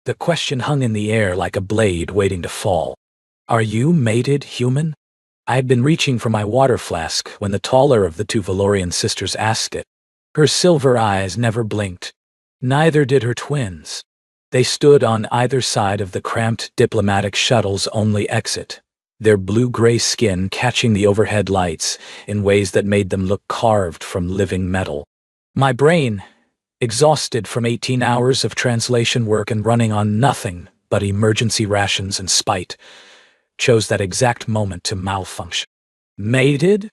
The question hung in the air like a blade waiting to fall. "Are you mated, human?" I had been reaching for my water flask when the taller of the two Valorian sisters asked it. Her silver eyes never blinked. Neither did her twins. They stood on either side of the cramped diplomatic shuttle's only exit, their blue-gray skin catching the overhead lights in ways that made them look carved from living metal. My brain, exhausted from 18 hours of translation work and running on nothing but emergency rations and spite, chose that exact moment to malfunction. "Mated?"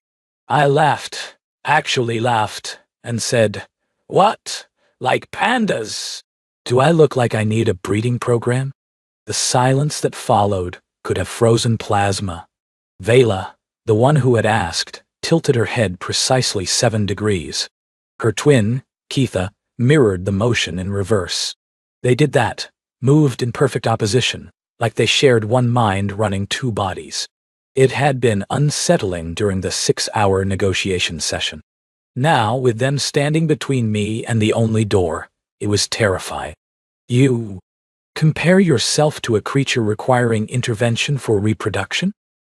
I laughed, actually laughed, and said, "What? Like pandas? Do I look like I need a breeding program?" The silence that followed could have frozen plasma. Vela, the one who had asked, tilted her head precisely 7 degrees. Her twin, Keitha, mirrored the motion in reverse. They did that, moved in perfect opposition, like they shared one mind running 2 bodies. It had been unsettling during the 6-hour negotiation session. Now, with them standing between me and the only door, it was terrifying. "You compare yourself to a creature requiring intervention for reproduction?"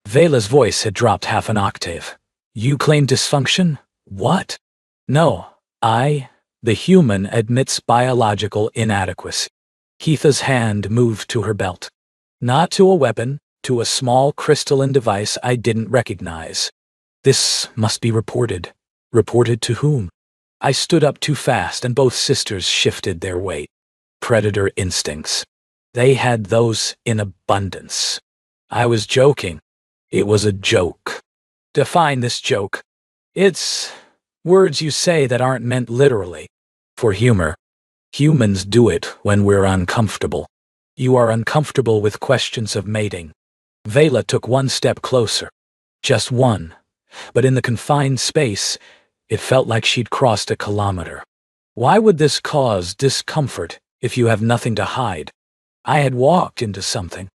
Vela's voice had dropped half an octave. "You claim dysfunction? What?" "No, the human, admits biological inadequacy." Keitha's hand moved to her belt. Not to a weapon, to a small crystalline device I didn't recognize. "This must be reported." Reported to whom? I stood up too fast and both sisters shifted their weight. Predator instincts. They had those in abundance. I was joking. It was a joke. Define this joke. It's words you say that aren't meant literally. For humor. Humans do it when we're uncomfortable. You are uncomfortable with questions of mating. Vela took one step closer. Just one. But in the confined space, it felt like she'd crossed a kilometer. Why would this cause discomfort if you have nothing to hide? I had walked into something.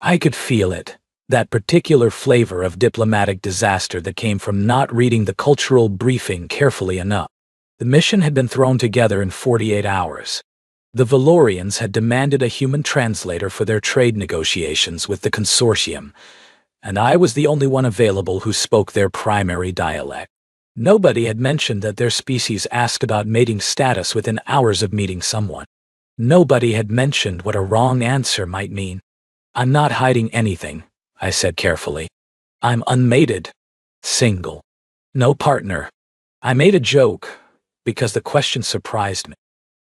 I could feel it, that particular flavor of diplomatic disaster that came from not reading the cultural briefing carefully enough. The mission had been thrown together in 48 hours. The Valorians had demanded a human translator for their trade negotiations with the consortium, and I was the only one available who spoke their primary dialect. Nobody had mentioned that their species asked about mating status within hours of meeting someone. Nobody had mentioned what a wrong answer might mean. "I'm not hiding anything," I said carefully. "I'm unmated. Single. No partner." I made a joke because the question surprised me.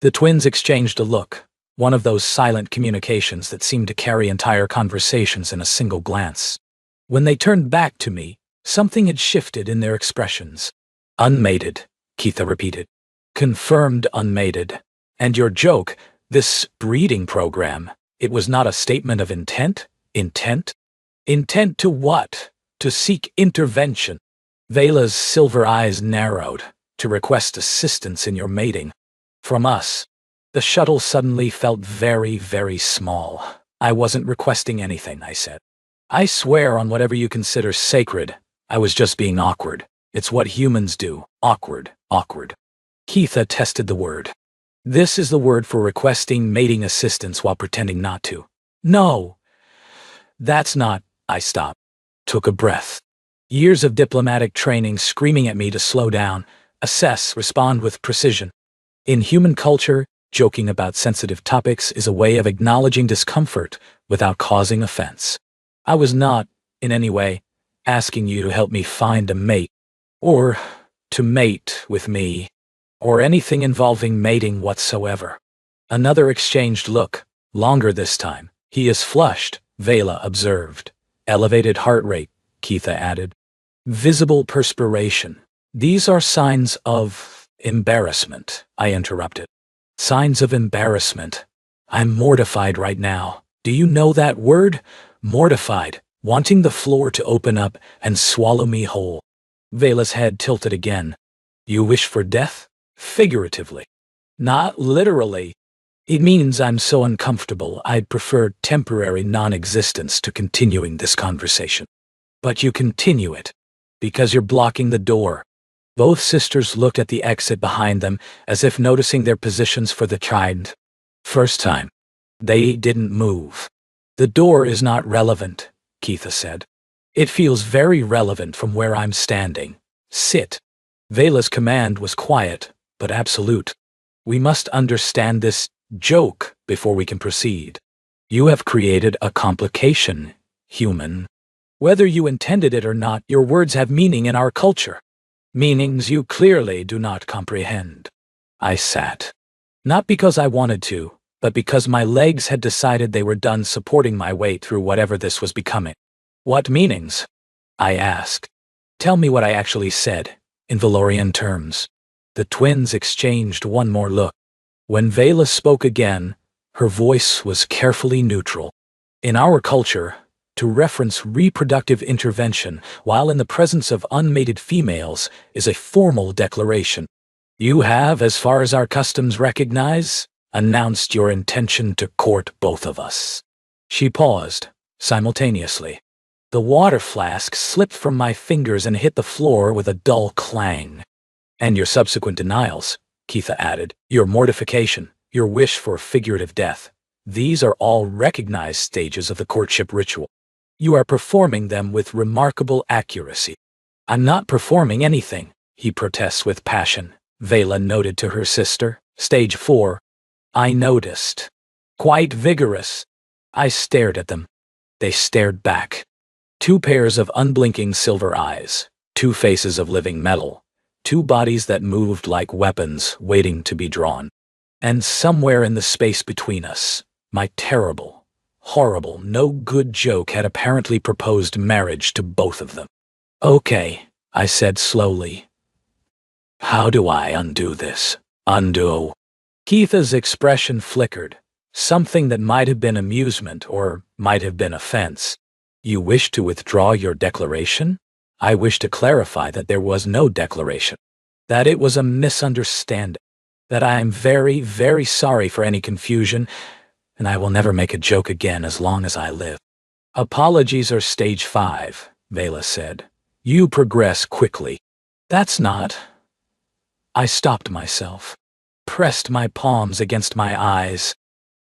The twins exchanged a look, one of those silent communications that seem to carry entire conversations in a single glance. When they turned back to me, something had shifted in their expressions. "Unmated," Keitha repeated. "Confirmed unmated. And your joke, this breeding program, it was not a statement of intent? Intent? Intent to what? To seek intervention." Vela's silver eyes narrowed. "To request assistance in your mating. From us." The shuttle suddenly felt very, very small. "I wasn't requesting anything," I said. "I swear on whatever you consider sacred, I was just being awkward. It's what humans do. Awkward, awkward." Keitha tested the word. "This is the word for requesting mating assistance while pretending not to." "No, that's not." I stopped. Took a breath. Years of diplomatic training screaming at me to slow down, assess, respond with precision. In human culture, joking about sensitive topics is a way of acknowledging discomfort without causing offense. I was not, in any way, asking you to help me find a mate, or to mate with me, or anything involving mating whatsoever. Another exchanged look, longer this time. "He is flushed," Vela observed. "Elevated heart rate," Keitha added. "Visible perspiration. These are signs of embarrassment," I interrupted. "Signs of embarrassment. I'm mortified right now. Do you know that word? Mortified, wanting the floor to open up and swallow me whole." Vela's head tilted again. "You wish for death? Figuratively. Not literally. It means I'm so uncomfortable I'd prefer temporary non-existence to continuing this conversation." "But you continue it. Because you're blocking the door." Both sisters looked at the exit behind them as if noticing their positions for the kind. First time. They didn't move. The door is not relevant, Keitha said. It feels very relevant from where I'm standing. Sit. Vela's command was quiet, but absolute. We must understand this joke before we can proceed. You have created a complication, human. Whether you intended it or not, your words have meaning in our culture. Meanings you clearly do not comprehend. I sat. Not because I wanted to, but because my legs had decided they were done supporting my weight through whatever this was becoming. What meanings? I asked. Tell me what I actually said, in Valorian terms. The twins exchanged one more look. When Vela spoke again, her voice was carefully neutral. In our culture, to reference reproductive intervention while in the presence of unmated females is a formal declaration. You have, as far as our customs recognize, announced your intention to court both of us. She paused, simultaneously. The water flask slipped from my fingers and hit the floor with a dull clang. And your subsequent denials, Keitha added, your mortification, your wish for figurative death, these are all recognized stages of the courtship ritual. You are performing them with remarkable accuracy. I'm not performing anything, he protests with passion, Vela noted to her sister. Stage 4. I noticed. Quite vigorous. I stared at them. They stared back. 2 pairs of unblinking silver eyes, 2 faces of living metal, 2 bodies that moved like weapons waiting to be drawn. And somewhere in the space between us, my terrible, horrible, no good joke had apparently proposed marriage to both of them. Okay, I said slowly. How do I undo this? Undo? Keitha's expression flickered, something that might have been amusement or might have been offense. You wish to withdraw your declaration? I wish to clarify that there was no declaration, that it was a misunderstanding, that I am very, very sorry for any confusion, and I will never make a joke again as long as I live. Apologies are stage 5, Vela said. You progress quickly. That's not. I stopped myself, pressed my palms against my eyes,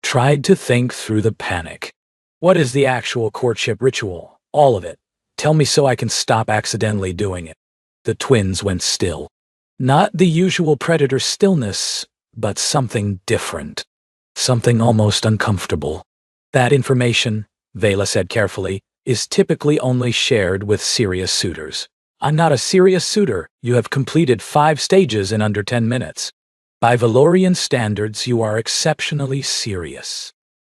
tried to think through the panic. What is the actual courtship ritual? All of it. Tell me so I can stop accidentally doing it. The twins went still. Not the usual predator stillness, but something different. Something almost uncomfortable. That information, Vela said carefully, is typically only shared with serious suitors. I'm not a serious suitor. You have completed 5 stages in under 10 minutes. By Valorian standards, you are exceptionally serious.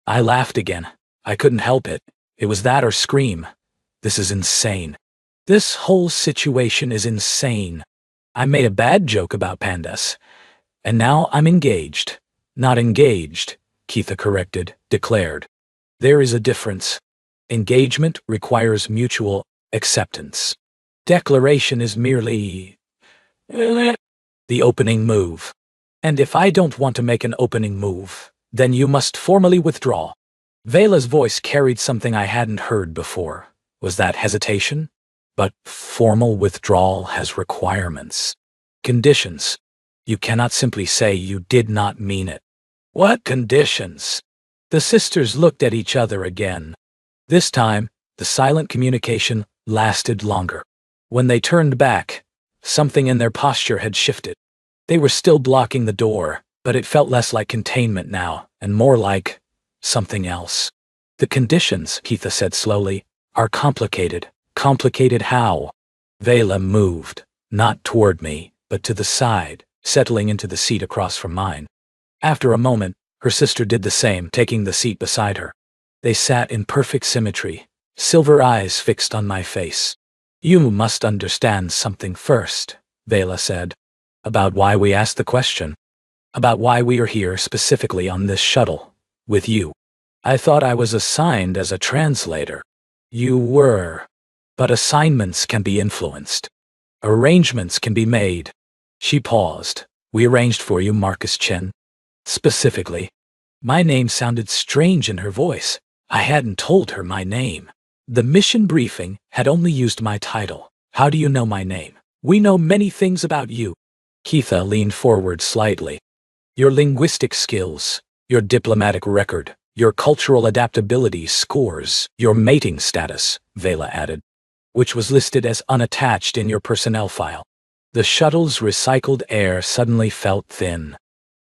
I laughed again. I couldn't help it. It was that or scream. This is insane. This whole situation is insane. I made a bad joke about pandas, and now I'm engaged. Not engaged, Keitha corrected, declared. There is a difference. Engagement requires mutual acceptance. Declaration is merely the opening move. And if I don't want to make an opening move, then you must formally withdraw. Vela's voice carried something I hadn't heard before. Was that hesitation? But formal withdrawal has requirements. Conditions. You cannot simply say you did not mean it. What conditions? The sisters looked at each other again. This time, the silent communication lasted longer. When they turned back, something in their posture had shifted. They were still blocking the door, but it felt less like containment now, and more like something else. The conditions, Keitha said slowly, are complicated. Complicated how? Vela moved, not toward me, but to the side, settling into the seat across from mine. After a moment, her sister did the same, taking the seat beside her. They sat in perfect symmetry, silver eyes fixed on my face. You must understand something first, Vela said, about why we asked the question, about why we are here specifically on this shuttle, with you. I thought I was assigned as a translator. You were. But assignments can be influenced. Arrangements can be made. She paused. We arranged for you, Marcus Chen. Specifically. My name sounded strange in her voice. I hadn't told her my name. The mission briefing had only used my title. How do you know my name? We know many things about you. Keitha leaned forward slightly. Your linguistic skills, your diplomatic record, Your cultural adaptability scores your mating status, Vela added, which was listed as unattached in your personnel file. The shuttle's recycled air suddenly felt thin.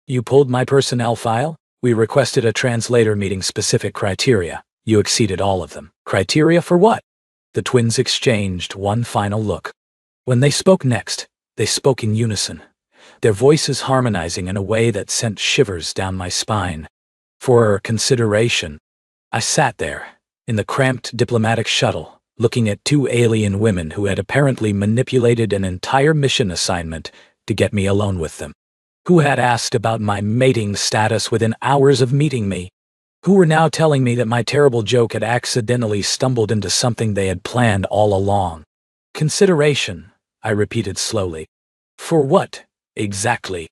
You pulled my personnel file? We requested a translator meeting specific criteria. You exceeded all of them. Criteria for what? The twins exchanged one final look. When they spoke next, they spoke in unison, their voices harmonizing in a way that sent shivers down my spine. For consideration, I sat there, in the cramped diplomatic shuttle, looking at two alien women who had apparently manipulated an entire mission assignment to get me alone with them, who had asked about my mating status within hours of meeting me, who were now telling me that my terrible joke had accidentally stumbled into something they had planned all along. Consideration, I repeated slowly. For what, exactly?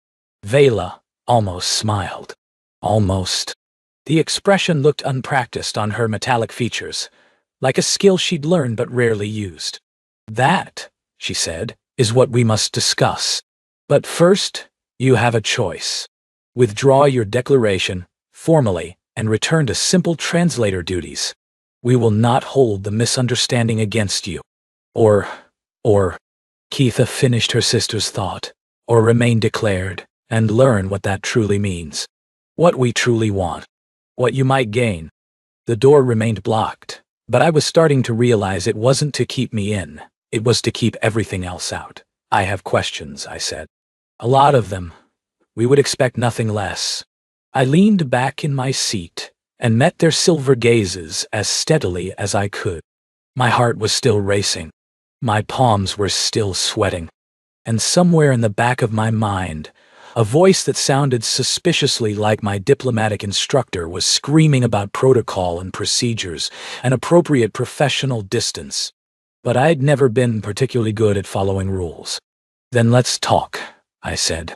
Vela almost smiled. Almost. The expression looked unpracticed on her metallic features, like a skill she'd learned but rarely used. That, she said, is what we must discuss. But first, you have a choice. Withdraw your declaration, formally, and return to simple translator duties. We will not hold the misunderstanding against you. Or, Keitha finished her sister's thought, or remain declared, and learn what that truly means. What we truly want. What you might gain. The door remained blocked, but I was starting to realize it wasn't to keep me in, it was to keep everything else out. I have questions, I said. A lot of them. We would expect nothing less. I leaned back in my seat and met their silver gazes as steadily as I could. My heart was still racing. My palms were still sweating. And somewhere in the back of my mind, a voice that sounded suspiciously like my diplomatic instructor was screaming about protocol and procedures and appropriate professional distance. But I'd never been particularly good at following rules. Then let's talk, I said.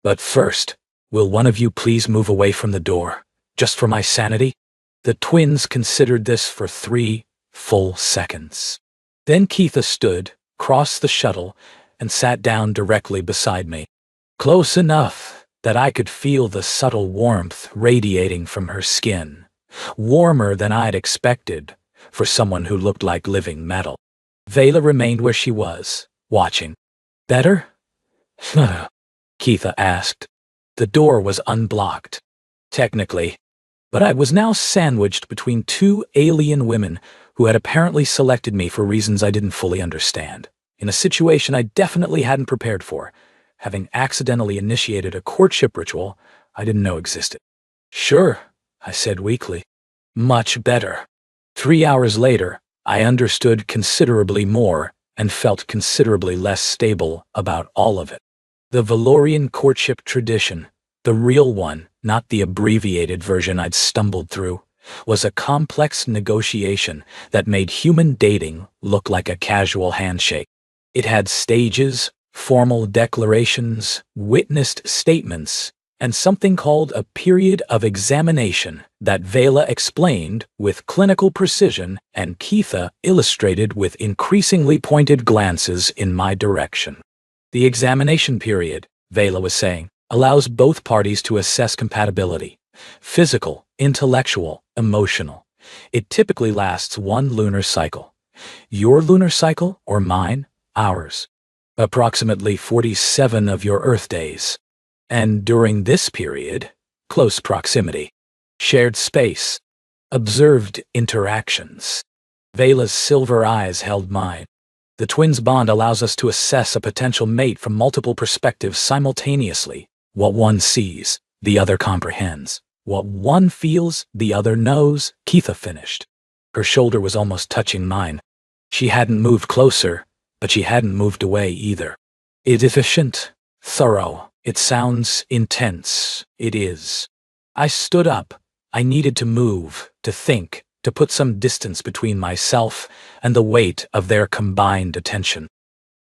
But first, will one of you please move away from the door, just for my sanity? The twins considered this for 3 full seconds. Then Keitha stood, crossed the shuttle, and sat down directly beside me. Close enough that I could feel the subtle warmth radiating from her skin, warmer than I'd expected for someone who looked like living metal. Vela remained where she was, watching. Better? Keitha asked. The door was unblocked. Technically, but I was now sandwiched between 2 alien women who had apparently selected me for reasons I didn't fully understand, in a situation I definitely hadn't prepared for, having accidentally initiated a courtship ritual I didn't know existed. Sure, I said weakly. Much better. 3 hours later, I understood considerably more and felt considerably less stable about all of it. The Valorian courtship tradition, the real one, not the abbreviated version I'd stumbled through, was a complex negotiation that made human dating look like a casual handshake. It had stages, formal declarations, witnessed statements, and something called a period of examination that Vela explained with clinical precision and Keitha illustrated with increasingly pointed glances in my direction. The examination period, Vela was saying, allows both parties to assess compatibility. Physical, intellectual, emotional. It typically lasts 1 lunar cycle. Your lunar cycle or mine? Ours. Approximately 47 of your Earth days. And during this period, close proximity, shared space, observed interactions. Vela's silver eyes held mine. The twins' bond allows us to assess a potential mate from multiple perspectives simultaneously. What one sees, the other comprehends. What one feels, the other knows, Keitha finished. Her shoulder was almost touching mine. She hadn't moved closer, but she hadn't moved away either. It's efficient, thorough. It sounds intense. It is. I stood up. I needed to move, to think, to put some distance between myself and the weight of their combined attention.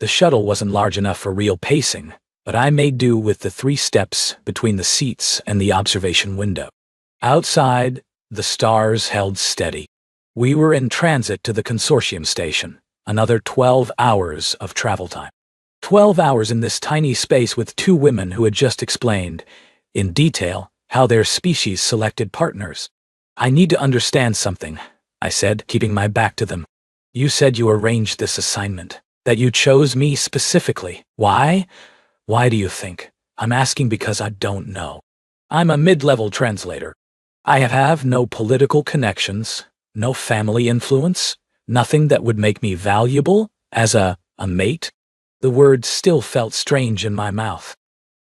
The shuttle wasn't large enough for real pacing, but I made do with the 3 steps between the seats and the observation window. Outside, the stars held steady. We were in transit to the consortium station, another 12 hours of travel time. 12 hours in this tiny space with 2 women who had just explained, in detail, how their species selected partners. I need to understand something, I said, keeping my back to them. You said you arranged this assignment, that you chose me specifically. Why? Why do you think? I'm asking because I don't know. I'm a mid-level translator. I have no political connections, no family influence, nothing that would make me valuable as a mate. The words still felt strange in my mouth.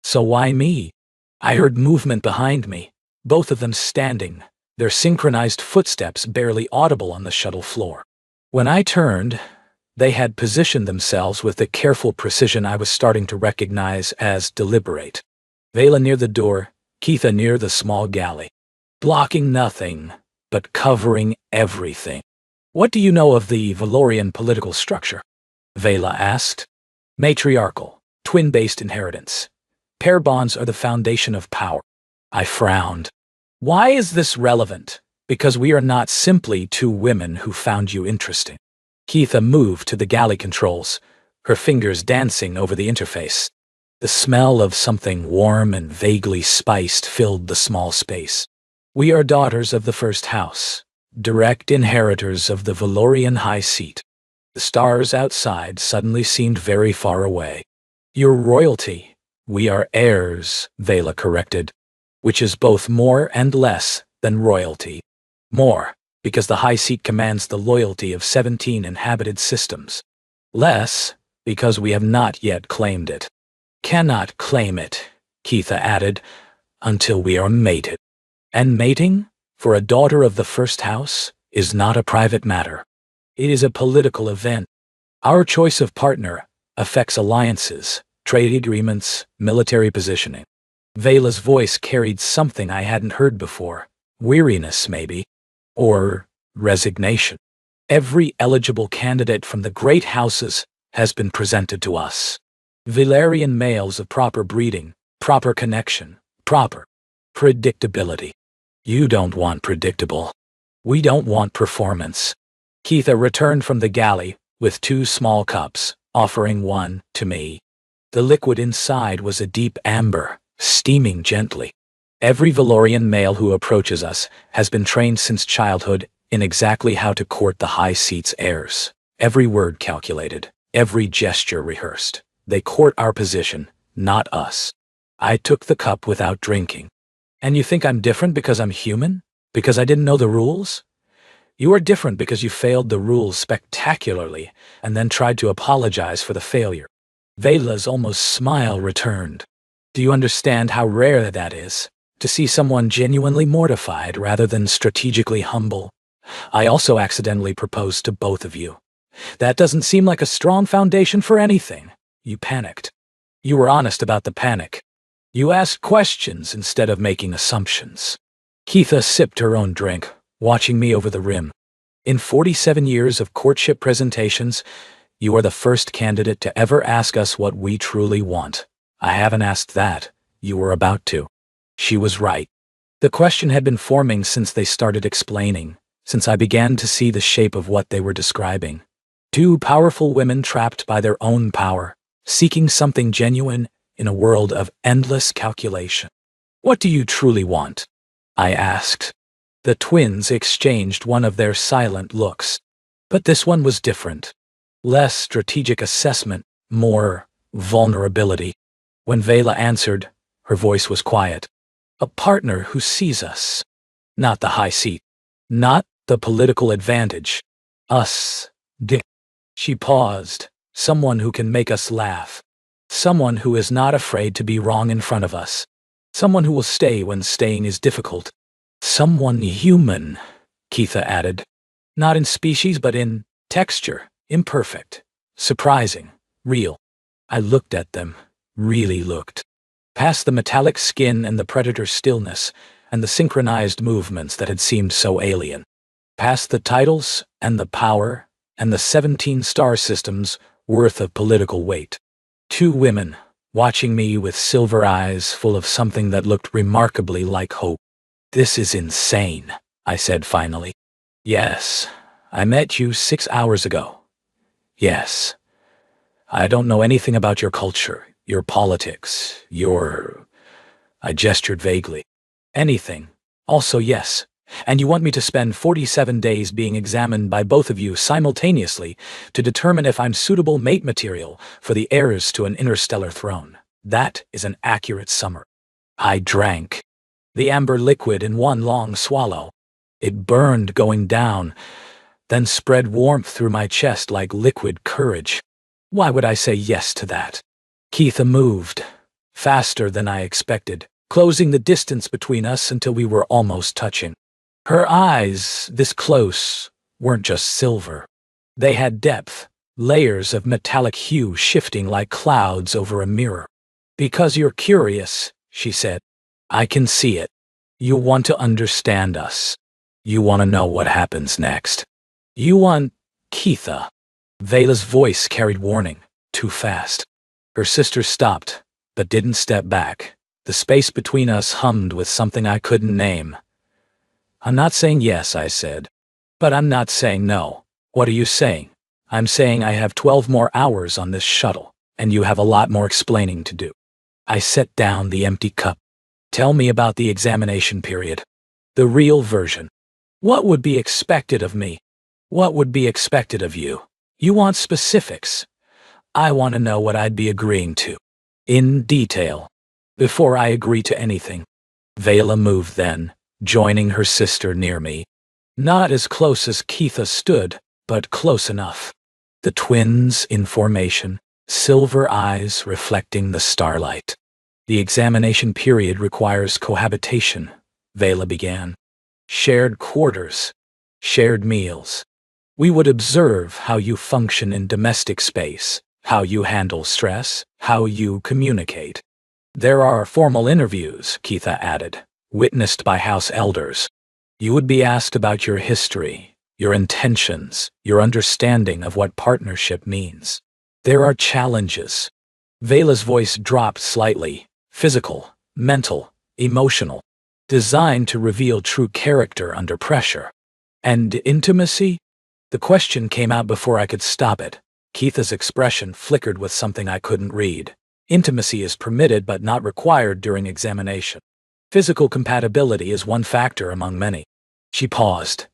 So why me? I heard movement behind me, both of them standing, their synchronized footsteps barely audible on the shuttle floor. When I turned, they had positioned themselves with the careful precision I was starting to recognize as deliberate. Vela near the door, Keitha near the small galley. Blocking nothing, but covering everything. What do you know of the Valorian political structure? Vela asked. Matriarchal, twin-based inheritance. Pair bonds are the foundation of power. I frowned. Why is this relevant? Because we are not simply two women who found you interesting. Keitha moved to the galley controls, her fingers dancing over the interface. The smell of something warm and vaguely spiced filled the small space. We are daughters of the first house, direct inheritors of the Valorian high seat. The stars outside suddenly seemed very far away. Your royalty. We are heirs, Vela corrected, which is both more and less than royalty. More, because the high seat commands the loyalty of 17 inhabited systems. Less, because we have not yet claimed it. Cannot claim it, Keitha added, until we are mated. And mating, for a daughter of the first house, is not a private matter. It is a political event. Our choice of partner affects alliances, trade agreements, military positioning. Vela's voice carried something I hadn't heard before. Weariness, maybe. Or resignation. Every eligible candidate from the great houses has been presented to us. Valerian males of proper breeding, proper connection, proper predictability. You don't want predictable. We don't want performance. Keitha returned from the galley with 2 small cups, offering one to me. The liquid inside was a deep amber, steaming gently. Every Valorian male who approaches us has been trained since childhood in exactly how to court the high seat's heirs. Every word calculated, every gesture rehearsed. They court our position, not us. I took the cup without drinking. And you think I'm different because I'm human? Because I didn't know the rules? You are different because you failed the rules spectacularly and then tried to apologize for the failure. Vela's almost smile returned. Do you understand how rare that is? To see someone genuinely mortified rather than strategically humble. I also accidentally proposed to both of you. That doesn't seem like a strong foundation for anything. You panicked. You were honest about the panic. You asked questions instead of making assumptions. Keitha sipped her own drink, watching me over the rim. In 47 years of courtship presentations, you are the first candidate to ever ask us what we truly want. I haven't asked that. You were about to. She was right. The question had been forming since they started explaining, since I began to see the shape of what they were describing. 2 powerful women trapped by their own power, seeking something genuine in a world of endless calculation. What do you truly want? I asked. The twins exchanged one of their silent looks. But this one was different. Less strategic assessment, more vulnerability. When Vela answered, her voice was quiet. A partner who sees us. Not the high seat. Not the political advantage. Us. She paused. Someone who can make us laugh. Someone who is not afraid to be wrong in front of us. Someone who will stay when staying is difficult. Someone human, Keitha added. Not in species, but in texture. Imperfect. Surprising. Real. I looked at them. Really looked. Past the metallic skin and the predator stillness, and the synchronized movements that had seemed so alien. Past the titles, and the power, and the 17 star systems worth of political weight. 2 women, watching me with silver eyes full of something that looked remarkably like hope. This is insane, I said finally. Yes, I met you 6 hours ago. Yes. I don't know anything about your culture, your politics, your... I gestured vaguely. Anything. Also, yes, And you want me to spend 47 days being examined by both of you simultaneously to determine if I'm suitable mate material for the heirs to an interstellar throne. That is an accurate summary. I drank the amber liquid in one long swallow. It burned going down, then spread warmth through my chest like liquid courage. Why would I say yes to that? Keitha moved, faster than I expected, closing the distance between us until we were almost touching. Her eyes, this close, weren't just silver. They had depth, layers of metallic hue shifting like clouds over a mirror. Because you're curious, she said. I can see it. You want to understand us. You want to know what happens next. You want Keitha. Vela's voice carried warning, too fast. Her sister stopped, but didn't step back. The space between us hummed with something I couldn't name. I'm not saying yes, I said. But I'm not saying no. What are you saying? I'm saying I have 12 more hours on this shuttle, and you have a lot more explaining to do. I set down the empty cup. Tell me about the examination period. The real version. What would be expected of me? What would be expected of you? You want specifics. I want to know what I'd be agreeing to. In detail. Before I agree to anything. Vela moved then, joining her sister near me. Not as close as Keitha stood, but close enough. The twins in formation, silver eyes reflecting the starlight. The examination period requires cohabitation, Vela began. Shared quarters, shared meals. We would observe how you function in domestic space, how you handle stress, how you communicate. There are formal interviews, Keitha added, witnessed by house elders. You would be asked about your history, your intentions, your understanding of what partnership means. There are challenges. Vela's voice dropped slightly, physical, mental, emotional, designed to reveal true character under pressure. And intimacy? The question came out before I could stop it. Keitha's expression flickered with something I couldn't read. Intimacy is permitted but not required during examination. Physical compatibility is one factor among many. She paused.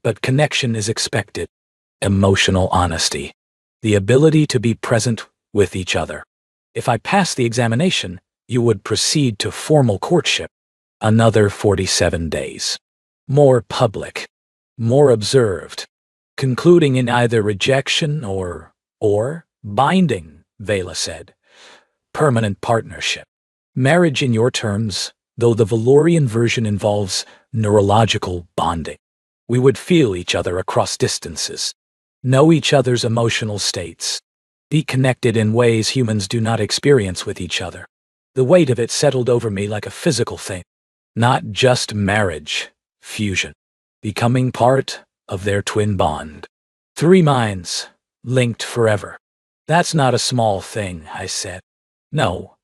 But connection is expected. Emotional honesty. The ability to be present with each other. If I pass the examination, you would proceed to formal courtship. Another 47 days. More public. More observed. Concluding in either rejection or binding, Vela said. Permanent partnership. Marriage in your terms, though the Valorian version involves neurological bonding. We would feel each other across distances. Know each other's emotional states. Be connected in ways humans do not experience with each other. The weight of it settled over me like a physical thing. Not just marriage, fusion. Becoming part of their twin bond. 3 minds, linked forever. That's not a small thing, I said. No,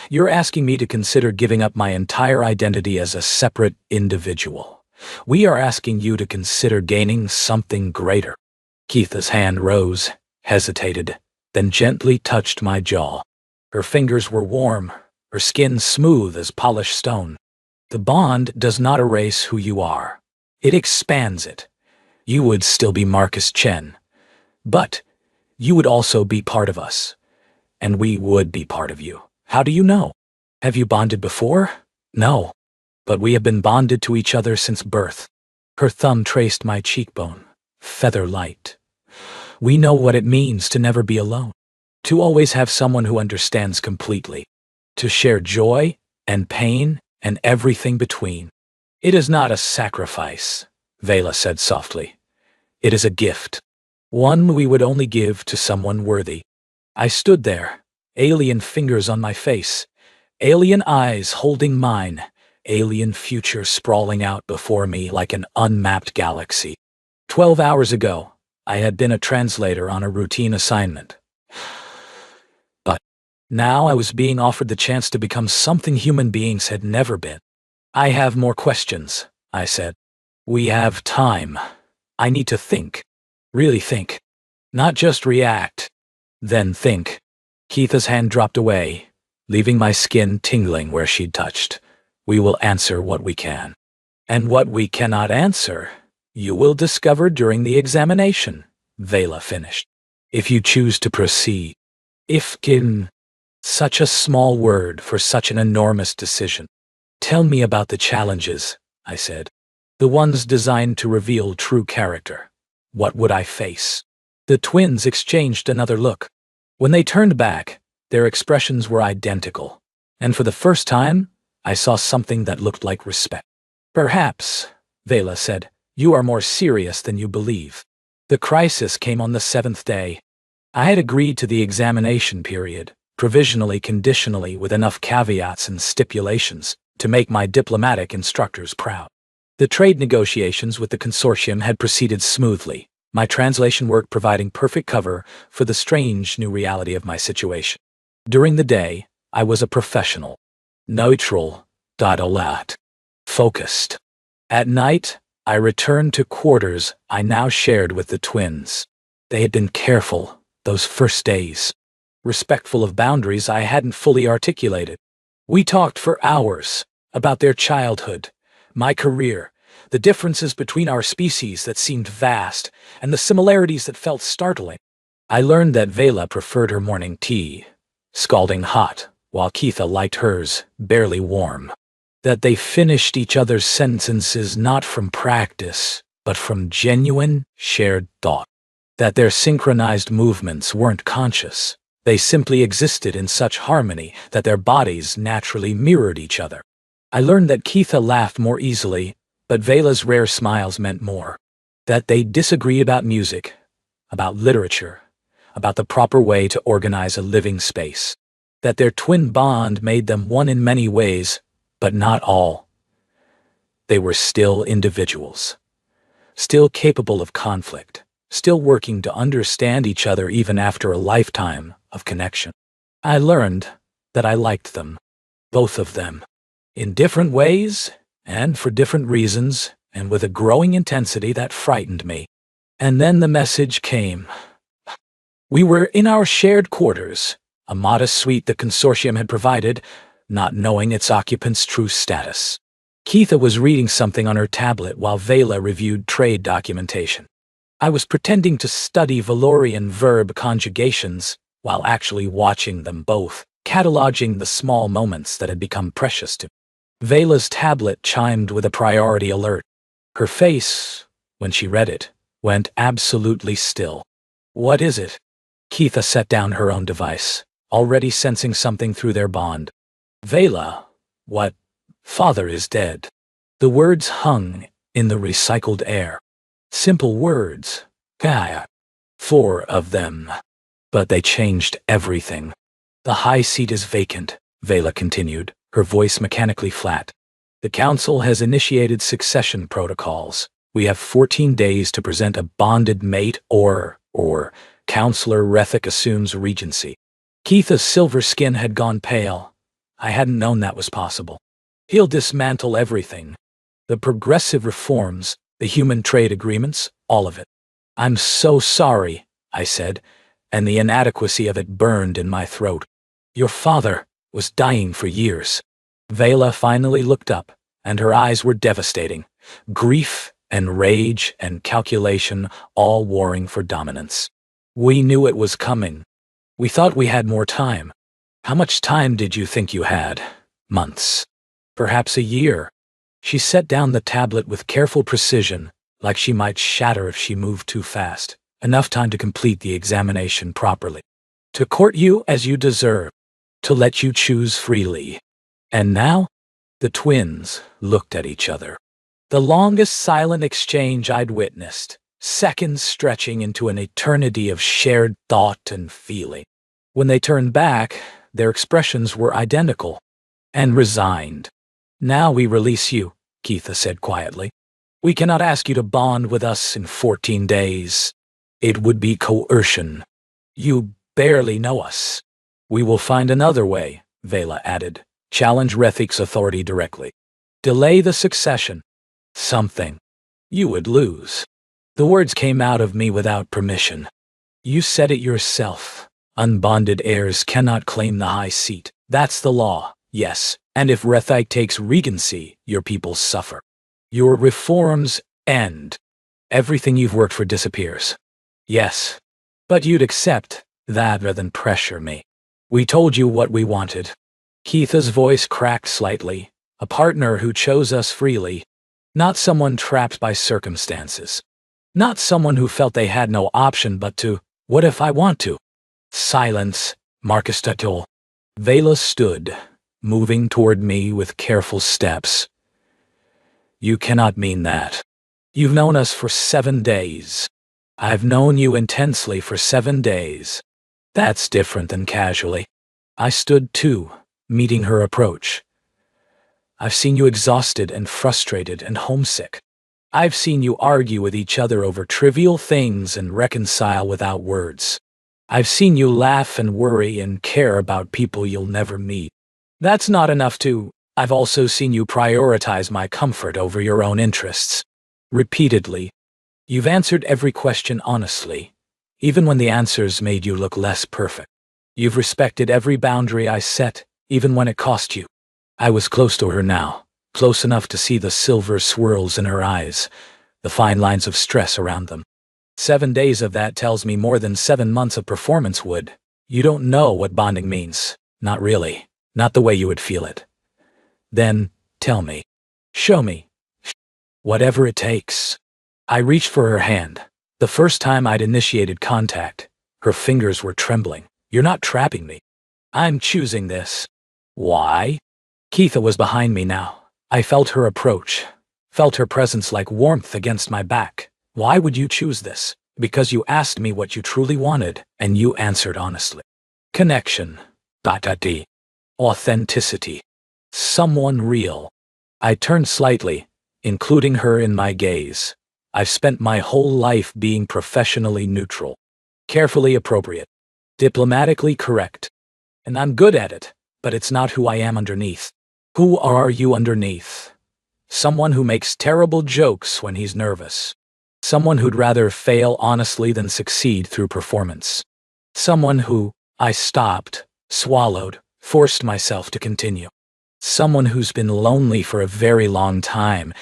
you're asking me to consider giving up my entire identity as a separate individual. We are asking you to consider gaining something greater. Keitha's hand rose, hesitated, then gently touched my jaw. Her fingers were warm, her skin smooth as polished stone. The bond does not erase who you are. It expands it. You would still be Marcus Chen. But you would also be part of us. And we would be part of you. How do you know? Have you bonded before? No. But we have been bonded to each other since birth. Her thumb traced my cheekbone, feather light. We know what it means to never be alone. To always have someone who understands completely. To share joy and pain and everything between. It is not a sacrifice, Vela said softly. It is a gift. One we would only give to someone worthy. I stood there, alien fingers on my face, alien eyes holding mine, alien future sprawling out before me like an unmapped galaxy. 12 hours ago, I had been a translator on a routine assignment. But now I was being offered the chance to become something human beings had never been. I have more questions, I said. We have time. I need to think. Really think. Not just react. Then think. Keitha's hand dropped away, leaving my skin tingling where she'd touched. We will answer what we can. And what we cannot answer, you will discover during the examination, Vela finished. If you choose to proceed. Such a small word for such an enormous decision. Tell me about the challenges, I said. The ones designed to reveal true character. What would I face? The twins exchanged another look. When they turned back, their expressions were identical. And for the first time, I saw something that looked like respect. Perhaps, Vela said, you are more serious than you believe. The crisis came on the 7th day. I had agreed to the examination period, provisionally conditionally with enough caveats and stipulations to make my diplomatic instructors proud. The trade negotiations with the consortium had proceeded smoothly, my translation work providing perfect cover for the strange new reality of my situation. During the day, I was a professional, neutral, alert, focused. At night, I returned to quarters I now shared with the twins. They had been careful those first days, respectful of boundaries I hadn't fully articulated. We talked for hours about their childhood, my career, the differences between our species that seemed vast, and the similarities that felt startling. I learned that Vela preferred her morning tea, scalding hot, while Keitha liked hers, barely warm. That they finished each other's sentences not from practice, but from genuine, shared thought. That their synchronized movements weren't conscious. They simply existed in such harmony that their bodies naturally mirrored each other. I learned that Keitha laughed more easily, but Vela's rare smiles meant more. That they disagreed about music, about literature, about the proper way to organize a living space. That their twin bond made them one in many ways, but not all. They were still individuals, still capable of conflict, still working to understand each other even after a lifetime of connection. I learned that I liked them, both of them, in different ways and for different reasons, and with a growing intensity that frightened me. And then the message came. We were in our shared quarters, a modest suite the consortium had provided, not knowing its occupant's true status. Keitha was reading something on her tablet while Vela reviewed trade documentation. I was pretending to study Valorian verb conjugations while actually watching them both, cataloging the small moments that had become precious to me. Vela's tablet chimed with a priority alert. Her face, when she read it, went absolutely still. What is it? Keitha set down her own device, already sensing something through their bond. Vela, what? Father is dead. The words hung in the recycled air. Simple words. Gaia. 4 of them. But they changed everything. The high seat is vacant, Vela continued, her voice mechanically flat. The council has initiated succession protocols. We have 14 days to present a bonded mate or Counselor Rethik assumes regency. Keitha's silver skin had gone pale. I hadn't known that was possible. He'll dismantle everything. The progressive reforms, the human trade agreements, all of it. I'm so sorry, I said, and the inadequacy of it burned in my throat. Your father was dying for years. Vela finally looked up, and her eyes were devastating. Grief and rage and calculation all warring for dominance. We knew it was coming. We thought we had more time. How much time did you think you had? Months. Perhaps a year. She set down the tablet with careful precision, like she might shatter if she moved too fast. Enough time to complete the examination properly. To court you as you deserve. To let you choose freely. And now? The twins looked at each other. The longest silent exchange I'd witnessed, seconds stretching into an eternity of shared thought and feeling. When they turned back, their expressions were identical and resigned. Now we release you, Keitha said quietly. We cannot ask you to bond with us in 14 days. It would be coercion. You barely know us. We will find another way, Vela added. Challenge Rethik's authority directly. Delay the succession. Something. You would lose. The words came out of me without permission. You said it yourself. Unbonded heirs cannot claim the high seat. That's the law, yes. And if Rethik takes regency, your people suffer. Your reforms end. Everything you've worked for disappears. Yes, but you'd accept that rather than pressure me. We told you what we wanted. Keitha's voice cracked slightly. A partner who chose us freely. Not someone trapped by circumstances. Not someone who felt they had no option but to, what if I want to? Silence, Marcus Tuttle. Vela stood, moving toward me with careful steps. You cannot mean that. You've known us for 7 days. I've known you intensely for 7 days. That's different than casually. I stood too, meeting her approach. I've seen you exhausted and frustrated and homesick. I've seen you argue with each other over trivial things and reconcile without words. I've seen you laugh and worry and care about people you'll never meet. That's not enough to. I've also seen you prioritize my comfort over your own interests. Repeatedly. You've answered every question honestly, even when the answers made you look less perfect. You've respected every boundary I set, even when it cost you. I was close to her now, close enough to see the silver swirls in her eyes, the fine lines of stress around them. 7 days of that tells me more than 7 months of performance would. You don't know what bonding means. Not really. Not the way you would feel it. Then, tell me. Show me. Whatever it takes. I reached for her hand. The first time I'd initiated contact, her fingers were trembling. You're not trapping me. I'm choosing this. Why? Keitha was behind me now. I felt her approach, felt her presence like warmth against my back. Why would you choose this? Because you asked me what you truly wanted, and you answered honestly. Connection. D. Authenticity. Someone real. I turned slightly, including her in my gaze. I've spent my whole life being professionally neutral, carefully appropriate, diplomatically correct. And I'm good at it, but it's not who I am underneath. Who are you underneath? Someone who makes terrible jokes when he's nervous. Someone who'd rather fail honestly than succeed through performance. Someone who, I stopped, swallowed, forced myself to continue. Someone who's been lonely for a very long time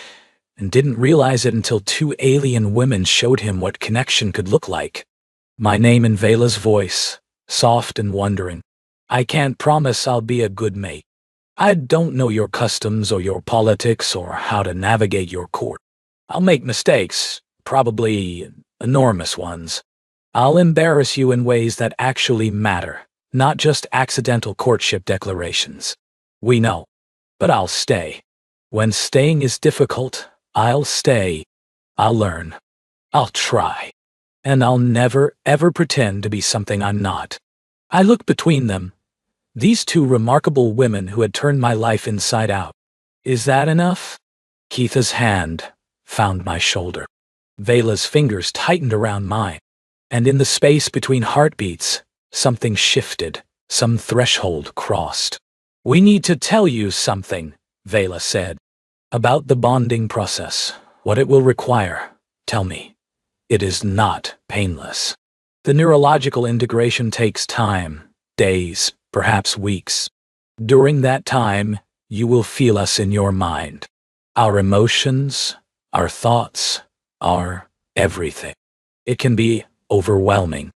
and didn't realize it until 2 alien women showed him what connection could look like. My name in Vela's voice, soft and wondering. I can't promise I'll be a good mate. I don't know your customs or your politics or how to navigate your court. I'll make mistakes, probably enormous ones. I'll embarrass you in ways that actually matter, not just accidental courtship declarations. We know. But I'll stay. When staying is difficult, I'll stay. I'll learn. I'll try. And I'll never, ever pretend to be something I'm not. I looked between them. These 2 remarkable women who had turned my life inside out. Is that enough? Keitha's hand found my shoulder. Vela's fingers tightened around mine. And in the space between heartbeats, something shifted, some threshold crossed. We need to tell you something, Vela said. About the bonding process, what it will require. Tell me. It is not painless. The neurological integration takes time, days, perhaps weeks. During that time, you will feel us in your mind. Our emotions, our thoughts, our everything. It can be overwhelming.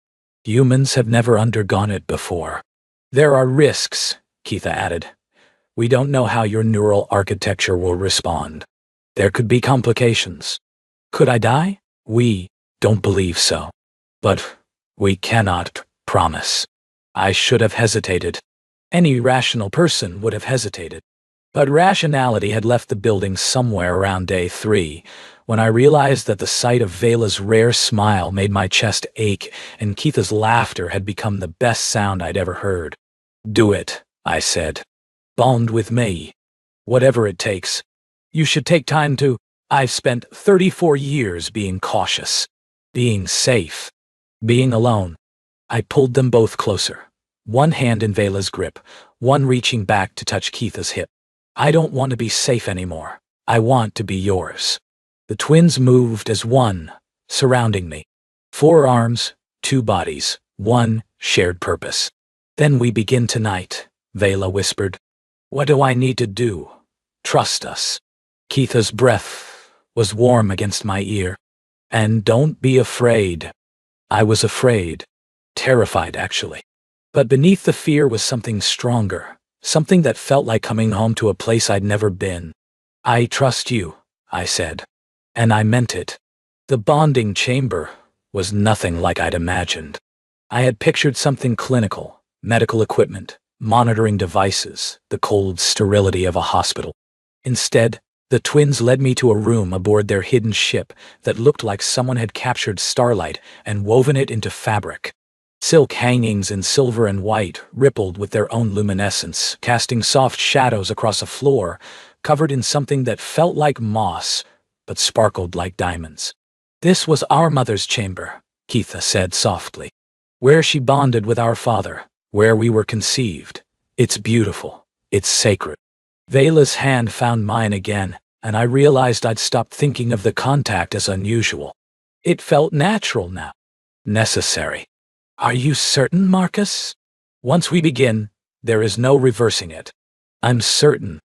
Humans have never undergone it before. There are risks, Keitha added. We don't know how your neural architecture will respond. There could be complications. Could I die? We don't believe so. But we cannot promise. I should have hesitated. Any rational person would have hesitated. But rationality had left the building somewhere around day 3, when I realized that the sight of Vela's rare smile made my chest ache and Keitha's laughter had become the best sound I'd ever heard. Do it, I said. Bond with me. Whatever it takes. You should take time to. I've spent 34 years being cautious, being safe, being alone. I pulled them both closer. One hand in Vela's grip, one reaching back to touch Keitha's hip. I don't want to be safe anymore. I want to be yours. The twins moved as one, surrounding me. 4 arms, 2 bodies, 1 shared purpose. Then we begin tonight, Vela whispered. What do I need to do? Trust us. Keitha's breath was warm against my ear. And don't be afraid. I was afraid. Terrified, actually. But beneath the fear was something stronger, something that felt like coming home to a place I'd never been. I trust you, I said. And I meant it. The bonding chamber was nothing like I'd imagined. I had pictured something clinical, medical equipment, monitoring devices, the cold sterility of a hospital. Instead, the twins led me to a room aboard their hidden ship that looked like someone had captured starlight and woven it into fabric. Silk hangings in silver and white rippled with their own luminescence, casting soft shadows across a floor covered in something that felt like moss but sparkled like diamonds. This was our mother's chamber, Keitha said softly. Where she bonded with our father, where we were conceived. It's beautiful. It's sacred. Vela's hand found mine again, and I realized I'd stopped thinking of the contact as unusual. It felt natural now. Necessary. Are you certain, Marcus? Once we begin, there is no reversing it. I'm certain.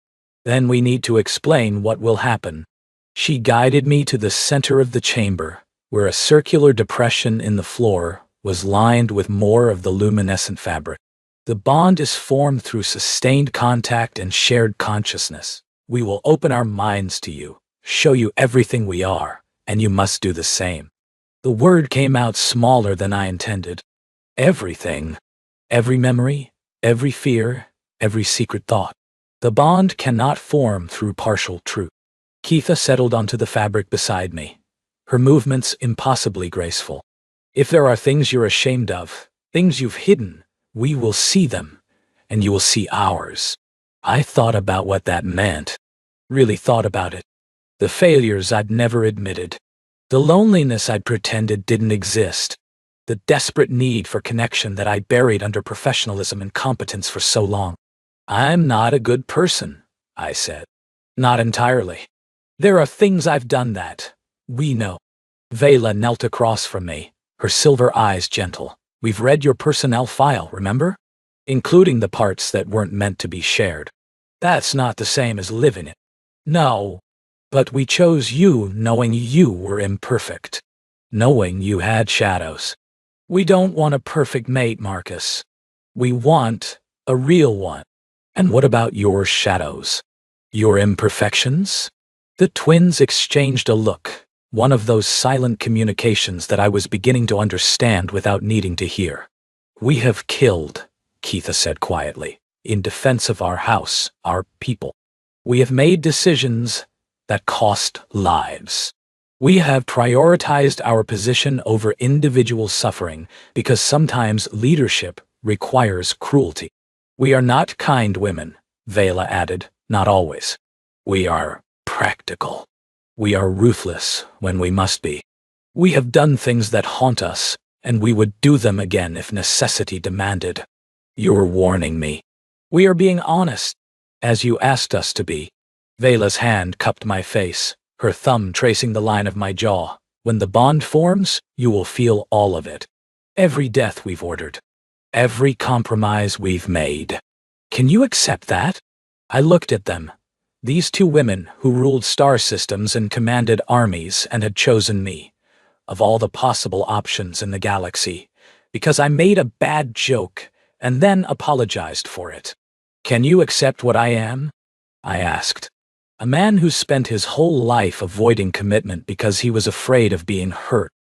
Then we need to explain what will happen. She guided me to the center of the chamber, where a circular depression in the floor was lined with more of the luminescent fabric. The bond is formed through sustained contact and shared consciousness. We will open our minds to you, show you everything we are, and you must do the same. The word came out smaller than I intended. Everything. Every memory, every fear, every secret thought. The bond cannot form through partial truth. Keitha settled onto the fabric beside me, her movements impossibly graceful. If there are things you're ashamed of, things you've hidden, we will see them, and you will see ours. I thought about what that meant. Really thought about it. The failures I'd never admitted. The loneliness I'd pretended didn't exist. The desperate need for connection that I buried under professionalism and competence for so long. I'm not a good person, I said. Not entirely. There are things I've done that we know. Vela knelt across from me, her silver eyes gentle. We've read your personnel file, remember? Including the parts that weren't meant to be shared. That's not the same as living it. No. But we chose you knowing you were imperfect. Knowing you had shadows. We don't want a perfect mate, Marcus. We want a real one. And what about your shadows? Your imperfections? The twins exchanged a look, one of those silent communications that I was beginning to understand without needing to hear. We have killed, Keitha said quietly, in defense of our house, our people. We have made decisions that cost lives. We have prioritized our position over individual suffering because sometimes leadership requires cruelty. We are not kind women, Vela added, not always. We are practical. We are ruthless when we must be. We have done things that haunt us, and we would do them again if necessity demanded. You're warning me. We are being honest, as you asked us to be. Vela's hand cupped my face, her thumb tracing the line of my jaw. When the bond forms, you will feel all of it. Every death we've ordered. Every compromise we've made. Can you accept that? I looked at them. These two women who ruled star systems and commanded armies and had chosen me, of all the possible options in the galaxy, because I made a bad joke and then apologized for it. Can you accept what I am? I asked. A man who spent his whole life avoiding commitment because he was afraid of being hurt,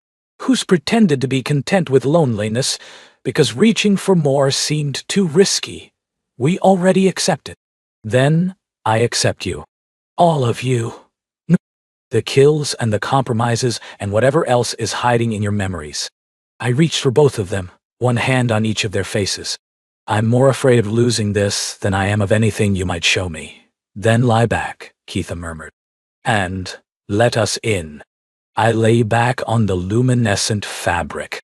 who's pretended to be content with loneliness because reaching for more seemed too risky. We already accept it. Then I accept you. All of you. The kills and the compromises and whatever else is hiding in your memories. I reached for both of them, one hand on each of their faces. I'm more afraid of losing this than I am of anything you might show me. Then lie back, Keitha murmured. And let us in. I lay back on the luminescent fabric.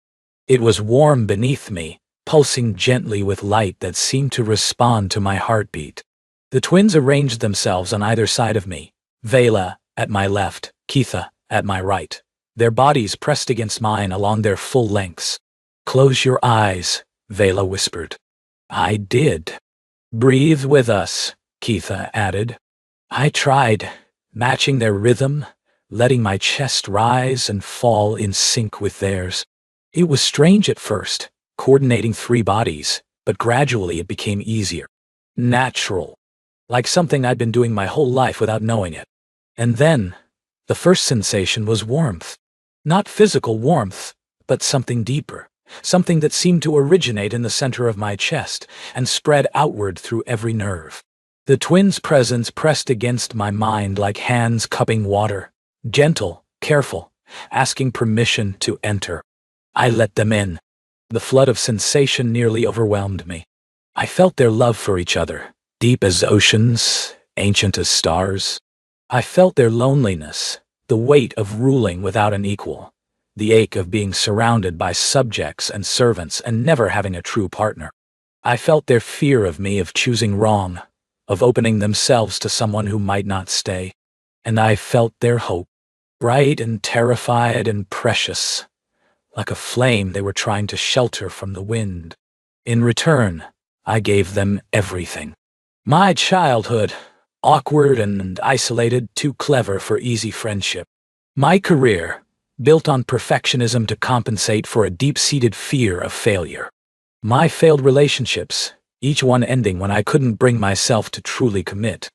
It was warm beneath me, pulsing gently with light that seemed to respond to my heartbeat. The twins arranged themselves on either side of me, Vela at my left, Keitha at my right, their bodies pressed against mine along their full lengths. Close your eyes, Vela whispered. I did. Breathe with us, Keitha added. I tried, matching their rhythm, letting my chest rise and fall in sync with theirs. It was strange at first, coordinating three bodies, but gradually it became easier. Natural. Like something I'd been doing my whole life without knowing it. And then, the first sensation was warmth. Not physical warmth, but something deeper. Something that seemed to originate in the center of my chest and spread outward through every nerve. The twins' presence pressed against my mind like hands cupping water. Gentle, careful, asking permission to enter. I let them in. The flood of sensation nearly overwhelmed me. I felt their love for each other, deep as oceans, ancient as stars. I felt their loneliness, the weight of ruling without an equal, the ache of being surrounded by subjects and servants and never having a true partner. I felt their fear of me, of choosing wrong, of opening themselves to someone who might not stay. And I felt their hope, bright and terrified and precious, like a flame they were trying to shelter from the wind. In return, I gave them everything. My childhood, awkward and isolated, too clever for easy friendship. My career, built on perfectionism to compensate for a deep-seated fear of failure. My failed relationships, each one ending when I couldn't bring myself to truly commit.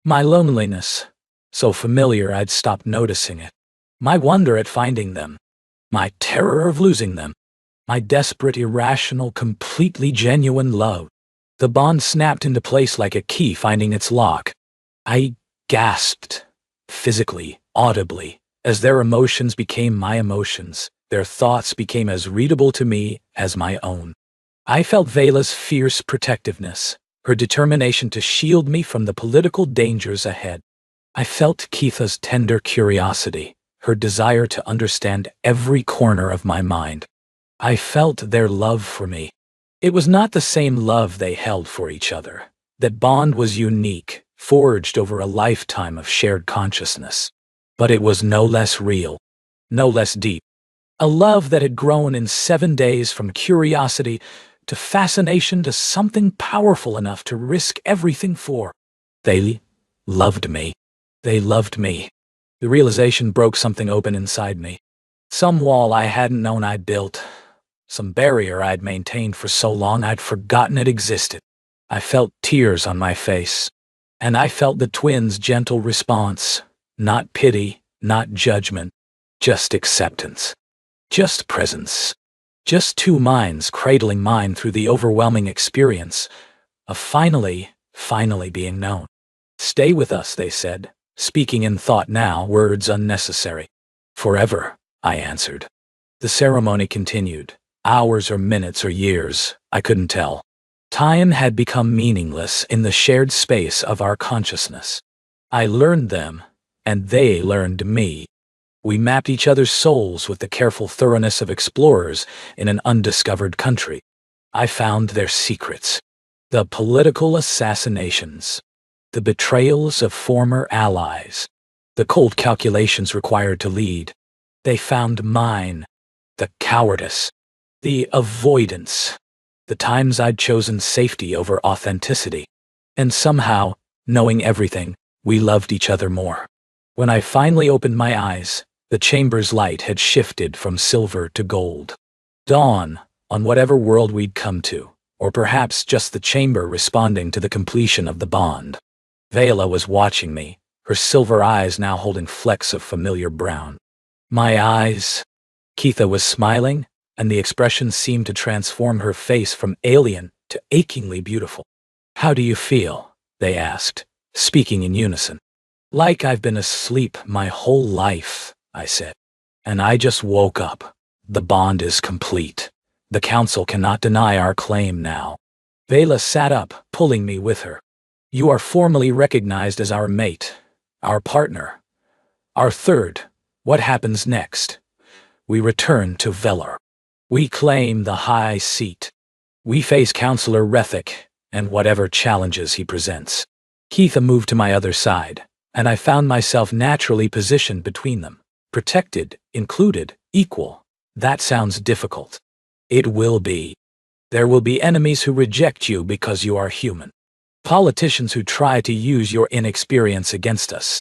My loneliness, so familiar I'd stopped noticing it. My wonder at finding them. My terror of losing them. My desperate, irrational, completely genuine love. The bond snapped into place like a key finding its lock. I gasped, physically, audibly, as their emotions became my emotions. Their thoughts became as readable to me as my own. I felt Vela's fierce protectiveness, her determination to shield me from the political dangers ahead. I felt Keitha's tender curiosity, her desire to understand every corner of my mind. I felt their love for me. It was not the same love they held for each other. That bond was unique, forged over a lifetime of shared consciousness. But it was no less real, no less deep. A love that had grown in 7 days from curiosity to fascination to something powerful enough to risk everything for. They loved me. They loved me. The realization broke something open inside me. Some wall I hadn't known I'd built. Some barrier I'd maintained for so long I'd forgotten it existed. I felt tears on my face. And I felt the twins' gentle response. Not pity, not judgment. Just acceptance. Just presence. Just two minds cradling mine through the overwhelming experience of finally being known. Stay with us, they said, speaking in thought now, words unnecessary. Forever, I answered. The ceremony continued. Hours or minutes or years, I couldn't tell. Time had become meaningless in the shared space of our consciousness. I learned them, and they learned me. We mapped each other's souls with the careful thoroughness of explorers in an undiscovered country. I found their secrets. The political assassinations. The betrayals of former allies. The cold calculations required to lead. They found mine. The cowardice. The avoidance. The times I'd chosen safety over authenticity. And somehow, knowing everything, we loved each other more. When I finally opened my eyes, the chamber's light had shifted from silver to gold. Dawn, on whatever world we'd come to, or perhaps just the chamber responding to the completion of the bond. Vela was watching me, her silver eyes now holding flecks of familiar brown. My eyes. Keitha was smiling, and the expression seemed to transform her face from alien to achingly beautiful. How do you feel? They asked, speaking in unison. Like I've been asleep my whole life, I said. And I just woke up. The bond is complete. The council cannot deny our claim now. Vela sat up, pulling me with her. You are formally recognized as our mate, our partner, our third. What happens next? We return to Velar. We claim the high seat. We face Councillor Rethick and whatever challenges he presents. Keitha moved to my other side, and I found myself naturally positioned between them. Protected, included, equal. That sounds difficult. It will be. There will be enemies who reject you because you are human. Politicians who try to use your inexperience against us.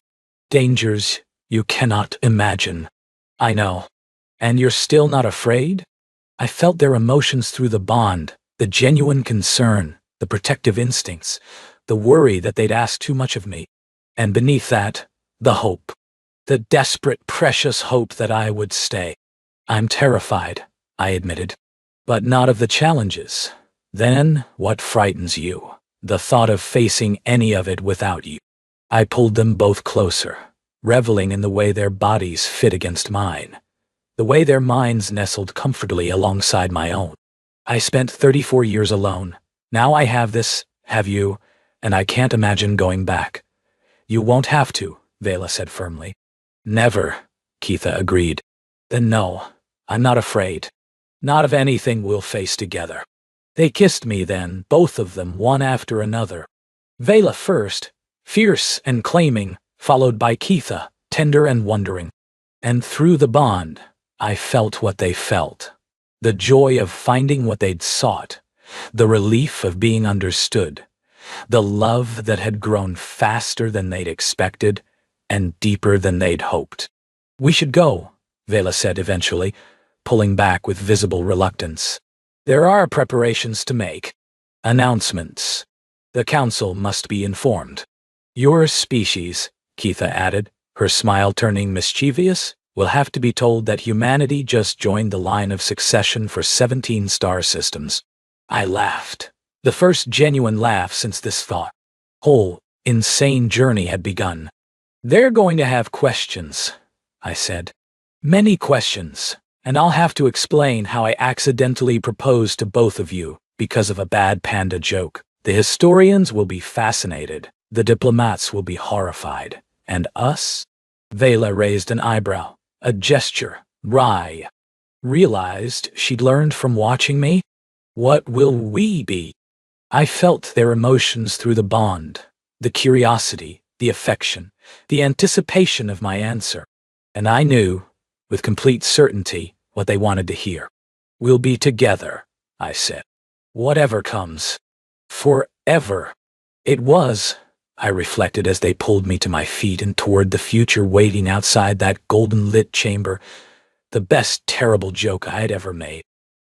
Dangers You cannot imagine. I know. And you're still not afraid? I felt their emotions through the bond, the genuine concern, the protective instincts, the worry that they'd asked too much of me. And beneath that, the hope. The desperate, precious hope that I would stay. I'm terrified, I admitted. But not of the challenges. Then, what frightens you? The thought of facing any of it without you. I pulled them both closer, reveling in the way their bodies fit against mine, the way their minds nestled comfortably alongside my own. I spent 34 years alone. Now I have this, have you, and I can't imagine going back. You won't have to, Vela said firmly. Never, Keitha agreed. Then no, I'm not afraid. Not of anything we'll face together. They kissed me then, both of them, one after another. Vela first, fierce and claiming, followed by Keitha, tender and wondering. And through the bond, I felt what they felt. The joy of finding what they'd sought, the relief of being understood, the love that had grown faster than they'd expected and deeper than they'd hoped. We should go, Vela said eventually, pulling back with visible reluctance. There are preparations to make. Announcements. The council must be informed. Your species, Keitha added, her smile turning mischievous, will have to be told that humanity just joined the line of succession for 17 star systems. I laughed. The first genuine laugh since this whole insane journey had begun. They're going to have questions, I said. Many questions, and I'll have to explain how I accidentally proposed to both of you because of a bad panda joke. The historians will be fascinated, the diplomats will be horrified, and us? Vela raised an eyebrow, a gesture, wry. Realized she'd learned from watching me? What will we be? I felt their emotions through the bond, the curiosity, the affection, the anticipation of my answer. And I knew, with complete certainty, what they wanted to hear. We'll be together, I said. Whatever comes. Forever. It was, I reflected as they pulled me to my feet and toward the future waiting outside that golden-lit chamber, the best terrible joke I had ever made.